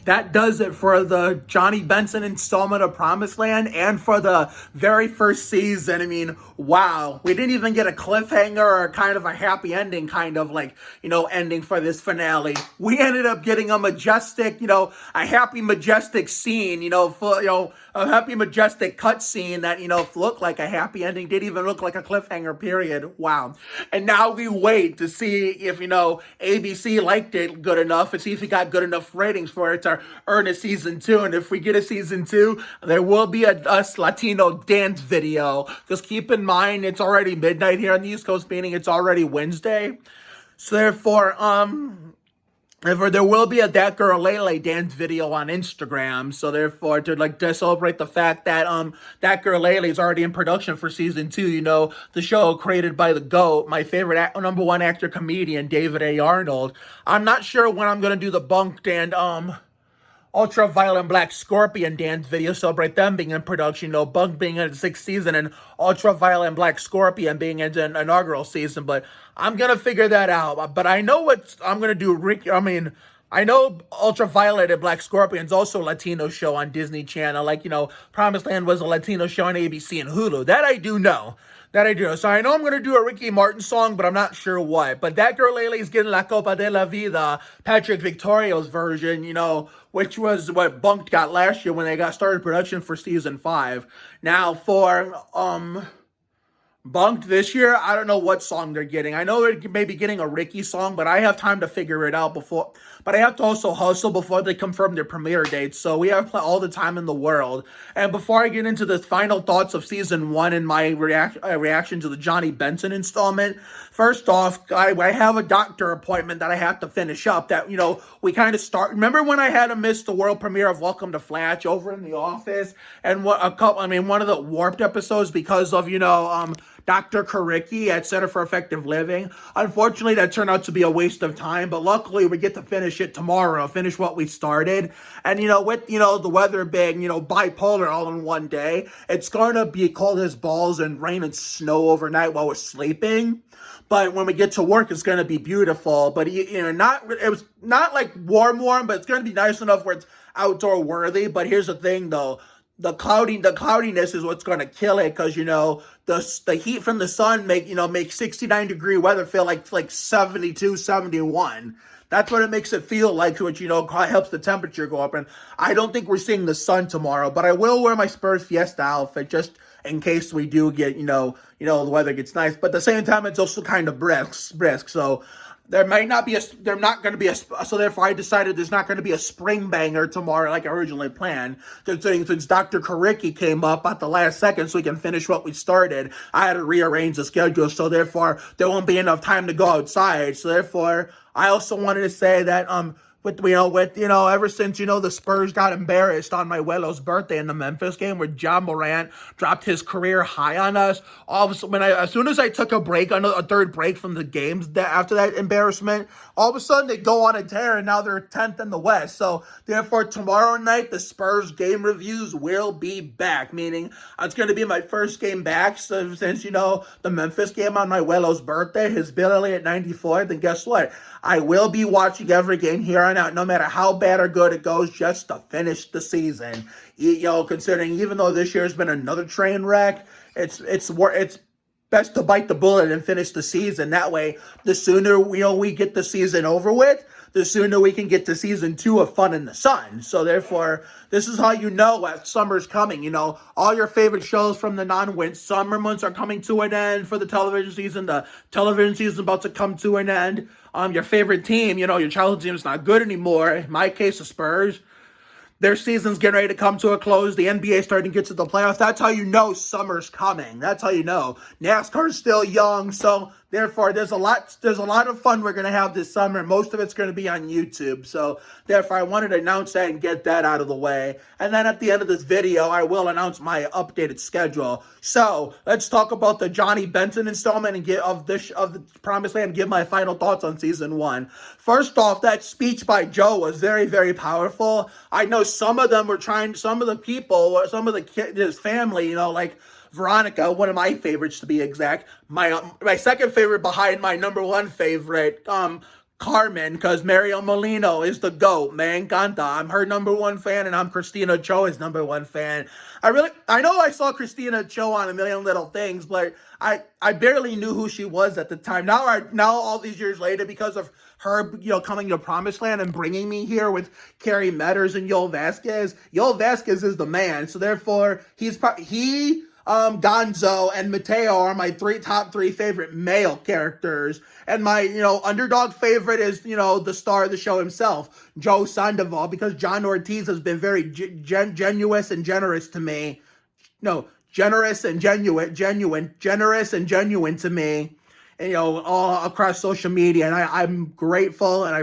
that does it for the Johnny Benson installment of Promised Land and for the very first season. I mean, wow. We didn't even get a cliffhanger or kind of a happy ending kind of like, ending for this finale. We ended up getting a majestic, a happy majestic scene, a happy majestic cut scene that, looked like a happy ending, didn't even look like a cliffhanger, period. Wow. And now we wait to see if, ABC liked it good enough and see if it got good enough ratings for it to earn a season 2. And if we get a season 2, there will be a Us Latino dance video. Just keep in mind, it's already midnight here on the East Coast, meaning it's already Wednesday. So therefore, there will be a That Girl Lele dance video on Instagram. So therefore, to celebrate the fact that That Girl Lele is already in production for season 2. The show created by the GOAT, my favorite number one actor comedian, David A. Arnold. I'm not sure when I'm gonna do the Bunked and Ultraviolet Black Scorpion dance video, celebrate them being in production, Bunk being in the 6th season and Ultraviolet Black Scorpion being in the inaugural season, but I'm going to figure that out. But I know what I'm going to do, I know Ultraviolet and Black Scorpion's also a Latino show on Disney Channel, like, Promised Land was a Latino show on ABC and Hulu. That I do know. So I know I'm going to do a Ricky Martin song, but I'm not sure what. But That Girl Lele is getting La Copa de la Vida, Patrick Victorio's version, which was what Bunked got last year when they got started production for season 5. Now for Bunked this year, I don't know what song they're getting. I know they're maybe getting a Ricky song, but I have time to figure it out before. But I have to also hustle before they confirm their premiere dates. So we have all the time in the world. And before I get into the final thoughts of season 1 and my reaction to the Johnny Benson installment, first off, I have a doctor appointment that I have to finish up. That we kind of start. Remember when I had to miss the world premiere of Welcome to Flash over in the office, and one of the Warped episodes because of Dr. Karicki at Center for Effective Living. Unfortunately, that turned out to be a waste of time, but luckily we get to finish it tomorrow, finish what we started. And, with, the weather being, bipolar all in one day, it's going to be cold as balls and rain and snow overnight while we're sleeping. But when we get to work, it's going to be beautiful. But, it was not like warm, but it's going to be nice enough where it's outdoor worthy. But here's the thing, though. The cloudiness is what's going to kill it because, the heat from the sun make 69-degree weather feel like 72, 71. That's what it makes it feel like, which, helps the temperature go up. And I don't think we're seeing the sun tomorrow, but I will wear my Spurs Fiesta outfit just in case we do get, the weather gets nice. But at the same time, it's also kind of brisk. So so therefore I decided there's not going to be a spring banger tomorrow like I originally planned. Since Dr. Karicki came up at the last second so we can finish what we started, I had to rearrange the schedule, so therefore there won't be enough time to go outside. So therefore, I also wanted to say that ever since, the Spurs got embarrassed on my Welo's birthday in the Memphis game where John Morant dropped his career high on us, all of a sudden, as soon as I took a break, a third break from the games after that embarrassment, all of a sudden they go on a tear and now they're 10th in the West. So therefore, tomorrow night, the Spurs game reviews will be back, meaning it's going to be my first game back since, the Memphis game on my Welo's birthday, his Billy at 94, then guess what? I will be watching every game here on out, no matter how bad or good it goes, just to finish the season. Considering even though this year's been another train wreck, it's best to bite the bullet and finish the season. That way, the sooner we get the season over with, the sooner we can get to season 2 of Fun in the Sun. So therefore, this is how that summer's coming. All your favorite shows from the non-winter summer months are coming to an end for the television season. The television season is about to come to an end. Your favorite team, your childhood team is not good anymore. In my case, the Spurs, their season's getting ready to come to a close. The NBA starting to get to the playoffs. That's how summer's coming. That's how NASCAR's still young, so therefore there's a lot of fun we're gonna have this summer. Most of it's gonna be on YouTube. So therefore I wanted to announce that and get that out of the way. And then at the end of this video, I will announce my updated schedule. So let's talk about the Johnny Benson installment and of the Promised Land and give my final thoughts on season 1. First off, that speech by Joe was very, very powerful. I know some of the people, some of the kids, his family, like Veronica, one of my favorites to be exact. My second favorite behind my number one favorite, Carmen, because Mario Molino is the GOAT, man. Ganta. I'm her number one fan, and I'm Christina Choa's number one fan. I know I saw Christina Cho on A Million Little Things, but I barely knew who she was at the time. Now all these years later, because of her, coming to Promised Land and bringing me here with Carrie Metters and Yoel Vasquez. Yoel Vasquez is the man, so therefore Gonzo and Mateo are my top three favorite male characters. And my, underdog favorite is, the star of the show himself, Joe Sandoval, because John Ortiz has been very generous and generous to me. No, generous and genuine to me. And, all across social media. And I'm grateful and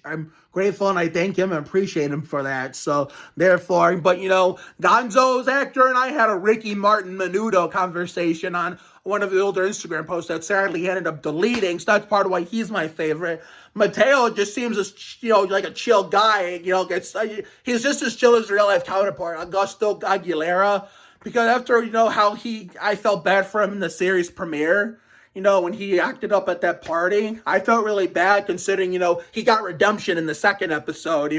I'm grateful and I thank him and appreciate him for that. So therefore, but Gonzo's actor and I had a Ricky Martin Menudo conversation on one of the older Instagram posts that sadly he ended up deleting. So that's part of why he's my favorite. Mateo just seems as, like a chill guy. He's just as chill as his real life counterpart, Augusto Aguilera. Because after, how I felt bad for him in the series premiere. When he acted up at that party, I felt really bad considering, he got redemption in the second episode.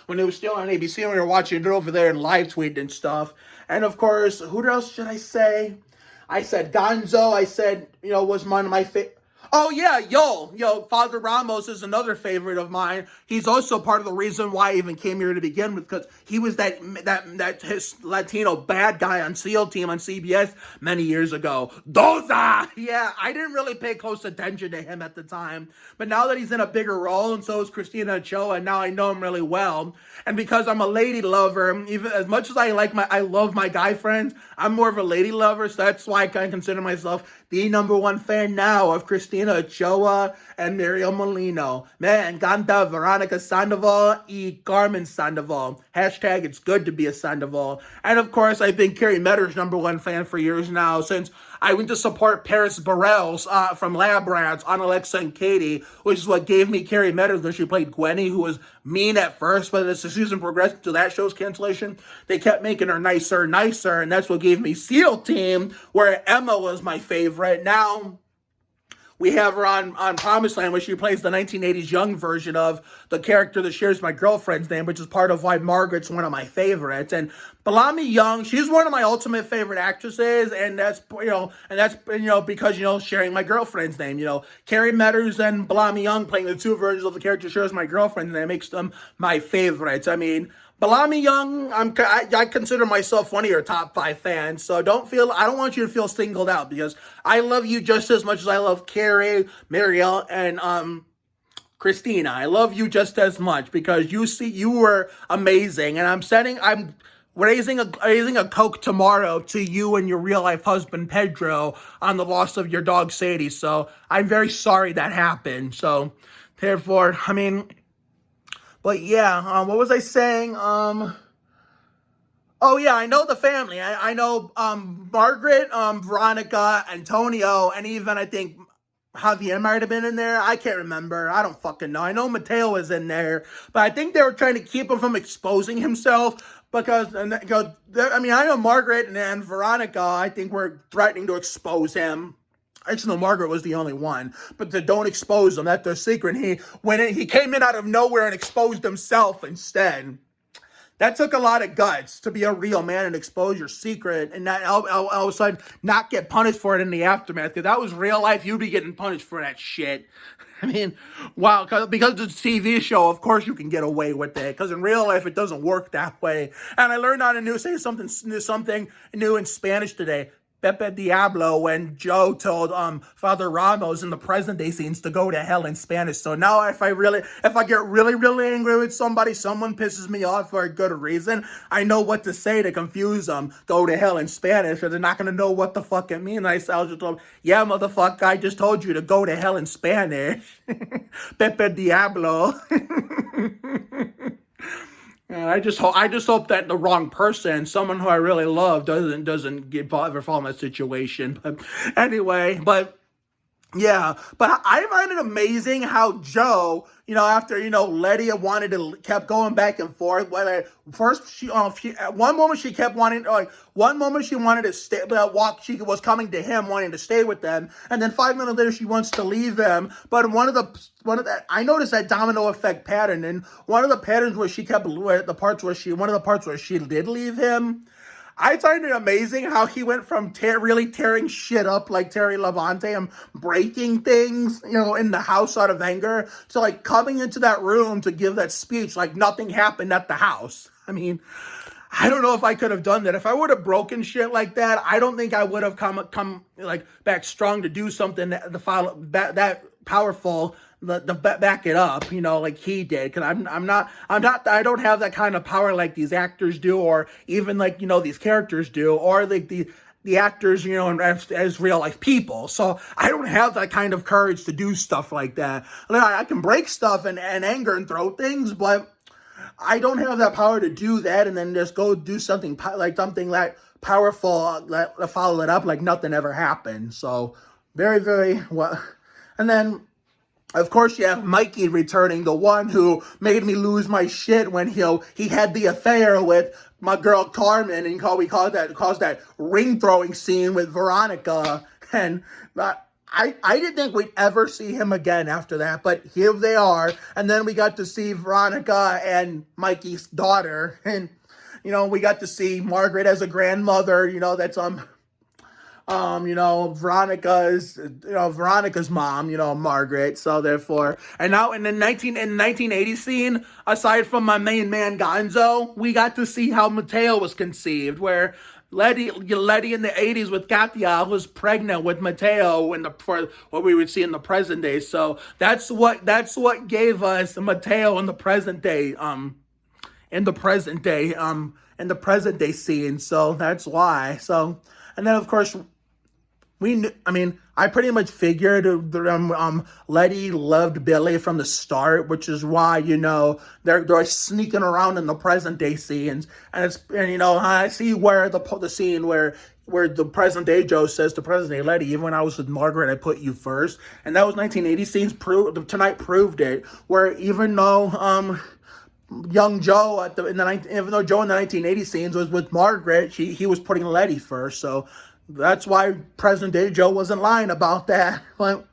When it was still on ABC, when we were watching it over there and live tweeting and stuff. And of course, who else should I say? I said Gonzo. I said, was one of my favorite. Oh yeah, Father Ramos is another favorite of mine. He's also part of the reason why I even came here to begin with, because he was that his Latino bad guy on SEAL Team on CBS many years ago. Doza! Yeah, I didn't really pay close attention to him at the time, but now that he's in a bigger role, and so is Christina Ochoa, and now I know him really well, and because I'm a lady lover, even as much as I love my guy friends, I'm more of a lady lover, so that's why I kind of consider myself the number one fan now of Christina Ochoa and Mario Molino. Man, Ganta, Veronica Sandoval, Carmen Sandoval. Hashtag it's good to be a Sandoval. And of course, I've been Carrie Metter's number one fan for years now, since I went to support Paris Burrell's from Lab Rats on Alexa and Katie, which is what gave me Carrie Metters when she played Gwenny, who was mean at first, but as the season progressed to that show's cancellation, they kept making her nicer, and that's what gave me SEAL Team, where Emma was my favorite. Now, we have her on Promised Land, where she plays the 1980s young version of the character that shares my girlfriend's name, which is part of why Margaret's one of my favorites. And Balami Young, she's one of my ultimate favorite actresses, and that's because sharing my girlfriend's name. Carrie Metters and Balami Young playing the two versions of the character shares my girlfriend's name makes them my favorites. I mean, Balami Young, I consider myself one of your top 5 fans, so I don't want you to feel singled out, because I love you just as much as I love Carrie, Marielle, and Christina. I love you just as much because you were amazing, and I'm raising a Coke tomorrow to you and your real life husband Pedro on the loss of your dog Sadie. So I'm very sorry that happened. So therefore, but yeah, what was I saying? Oh yeah, I know the family. I know Margaret, Veronica, Antonio, and even I think Javier might have been in there. I can't remember. I don't fucking know. I know Mateo was in there, but I think they were trying to keep him from exposing himself because, I know Margaret and Veronica, I think were threatening to expose him. Actually, no, Margaret was the only one, but don't expose him. That's their secret. He came in out of nowhere and exposed himself instead. That took a lot of guts to be a real man and expose your secret and not all of a sudden not get punished for it in the aftermath. Because that was real life, you'd be getting punished for that shit. Wow, because it's a TV show, of course you can get away with it. Because in real life, it doesn't work that way. And I learned how to say something new in Spanish today. Pepe Diablo, when Joe told Father Ramos in the present day scenes to go to hell in Spanish. So now if I get really, really angry with somebody, someone pisses me off for a good reason, I know what to say to confuse them. Go to hell in Spanish, or they're not going to know what the fuck it means. I'll just tell them, yeah, motherfucker, I just told you to go to hell in Spanish. Pepe Diablo. And I just hope that the wrong person, someone who I really love, doesn't ever fall in that situation. But anyway, Yeah, but I find it amazing how Joe, after Letty wanted to kept going back and forth. Whether first she at one moment she kept wanting one moment she wanted to stay, walk. She was coming to him wanting to stay with them, and then 5 minutes later she wants to leave him. But one of that I noticed that domino effect pattern, and one of the patterns where she kept the parts where she one of the parts where she did leave him. I find it amazing how he went from really tearing shit up like Terry Levante and breaking things, in the house out of anger, to like coming into that room to give that speech like nothing happened at the house. I mean, I don't know if I could have done that. If I would have broken shit like that, I don't think I would have come like back strong to do something that powerful, the back it up, like he did. Because I don't have that kind of power like these actors do, or even like these characters do, or like the actors, as real life people. So I don't have that kind of courage to do stuff like that. I can break stuff and anger and throw things, but I don't have that power to do that and then just go do something like powerful, follow it up like nothing ever happened. So very, very well. And then, of course, you have Mikey returning, the one who made me lose my shit when he had the affair with my girl Carmen, and we caused that ring throwing scene with Veronica, and I didn't think we'd ever see him again after that, but here they are, and then we got to see Veronica and Mikey's daughter, and we got to see Margaret as a grandmother, that's Veronica's mom, Margaret. So therefore, and now in the 1980 scene, aside from my main man Gonzo, we got to see how Mateo was conceived, where Letty in the 80s with Katia was pregnant with Mateo for what we would see in the present day. So that's what gave us Mateo in the present day, in the present day scene. So that's why. So, and then of course, I pretty much figured Letty loved Billy from the start, which is why, they're sneaking around in the present day scenes. And I see where the scene where the present day Joe says to present day Letty, even when I was with Margaret, I put you first. And that was 1980 scenes. Tonight proved it, where even though, young Joe even though Joe in the 1980 scenes was with Margaret, he was putting Letty first. So that's why present day Joe wasn't lying about that. But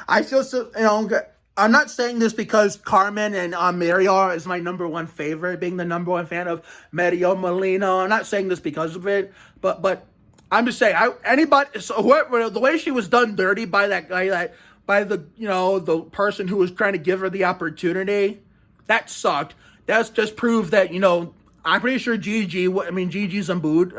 I feel so, I'm not saying this because Carmen and Mario is my number one favorite, being the number one fan of Mario Molina. I'm not saying this because of it, but I'm just saying, whoever, the way she was done dirty by that guy, by the person who was trying to give her the opportunity, that sucked. That's just proved that, I'm pretty sure Gigi's Zambud.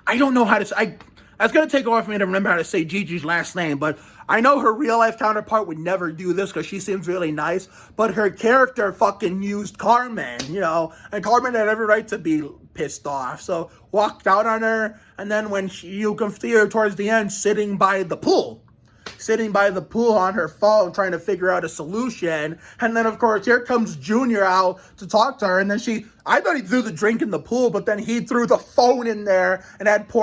I don't know how to say, it's going to take a while for me to remember how to say Gigi's last name, but I know her real life counterpart would never do this because she seems really nice, but her character fucking used Carmen, and Carmen had every right to be pissed off, so walked out on her, and then when you can see her towards the end sitting by the pool on her phone trying to figure out a solution. And then, of course, here comes Junior out to talk to her. And then I thought he threw the drink in the pool, but then he threw the phone in there and had made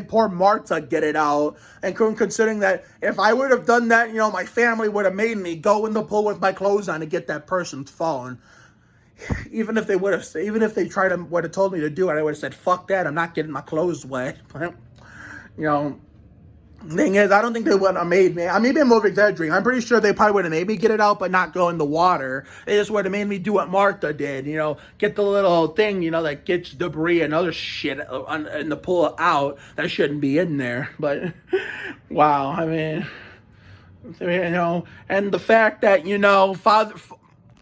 poor Marta get it out. And considering that if I would have done that, my family would have made me go in the pool with my clothes on to get that person's phone. Even if they would have told me to do it, I would have said, fuck that, I'm not getting my clothes wet. But, thing is, I don't think they would have made me. Maybe I'm over-exaggerating. I'm pretty sure they probably would have made me get it out, but not go in the water. They just would have made me do what Martha did, get the little thing, that gets debris and other shit in the pool out that shouldn't be in there. But, wow, and the fact that,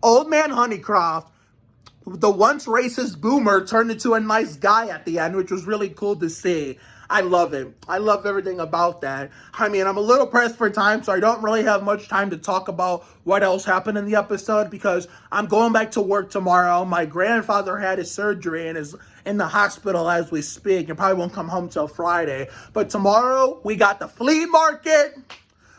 Old Man Honeycroft, the once racist boomer, turned into a nice guy at the end, which was really cool to see. I love it. I love everything about that. I'm a little pressed for time, so I don't really have much time to talk about what else happened in the episode because I'm going back to work tomorrow. My grandfather had his surgery and is in the hospital as we speak and probably won't come home till Friday. But tomorrow, we got the flea market.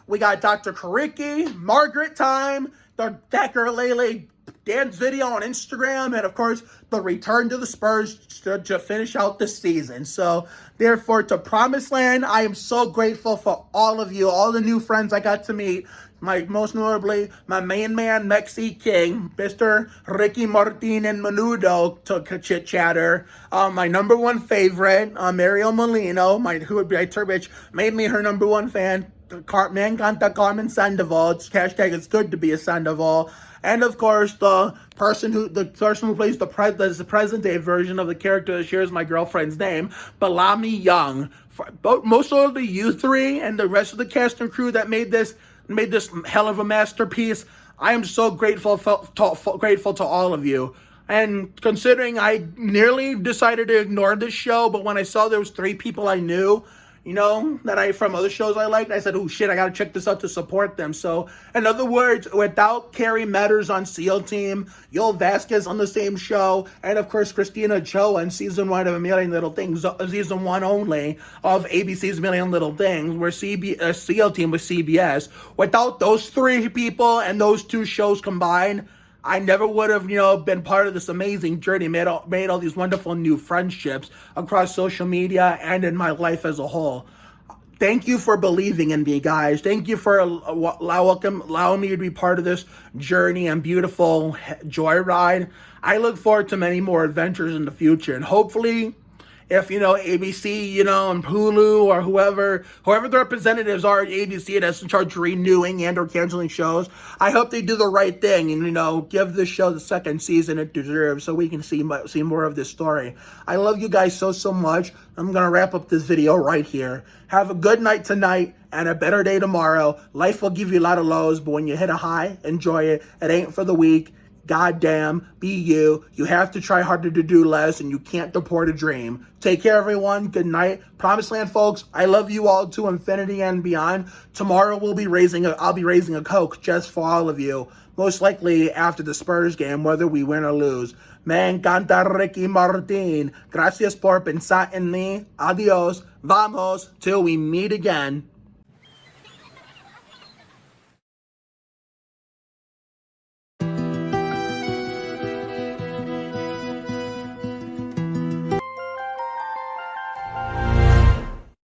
We got Dr. Kariki, Margaret time, the Decker Lele Dan's video on Instagram, and of course, the return to the Spurs to finish out the season. So, therefore, to Promised Land, I am so grateful for all of you, all the new friends I got to meet. Most notably, my main man, Mexi King, Mr. Ricky Martin and Menudo to chit chatter. My number one favorite, Mariel Molino, who would be a which made me her number one fan. Me encanta Carmen Sandoval. It's hashtag it's good to be a Sandoval. And of course, the person who plays the present day version of the character that shares my girlfriend's name, Balami Young. Most notably, you three and the rest of the cast and crew that made this hell of a masterpiece. I am so grateful to all of you. And considering I nearly decided to ignore this show, but when I saw there was 3 people I knew, that from other shows I liked, I said, oh shit, I gotta check this out to support them. So, in other words, without Carrie Metters on SEAL Team, Yoel Vasquez on the same show, and of course Christina Cho on season 1 of A Million Little Things, season 1 only of ABC's Million Little Things, where SEAL Team was CBS. Without those 3 people and those 2 shows combined, I never would have, been part of this amazing journey, made all these wonderful new friendships across social media and in my life as a whole. Thank you for believing in me, guys. Thank you for allowing me to be part of this journey and beautiful joyride. I look forward to many more adventures in the future, and hopefully, if, ABC, and Hulu or whoever the representatives are at ABC that's in charge of renewing and or canceling shows, I hope they do the right thing and, give this show the second season it deserves so we can see more of this story. I love you guys so much. I'm going to wrap up this video right here. Have a good night tonight and a better day tomorrow. Life will give you a lot of lows, but when you hit a high, enjoy it. It ain't for the weak. Goddamn, be you. You have to try harder to do less, and you can't deport a dream. Take care, everyone. Good night. Promised Land, folks. I love you all to infinity and beyond. Tomorrow I'll be raising a Coke just for all of you. Most likely after the Spurs game, whether we win or lose. Me encanta Ricky Martin. Gracias por pensar en mí. Adios. Vamos till we meet again.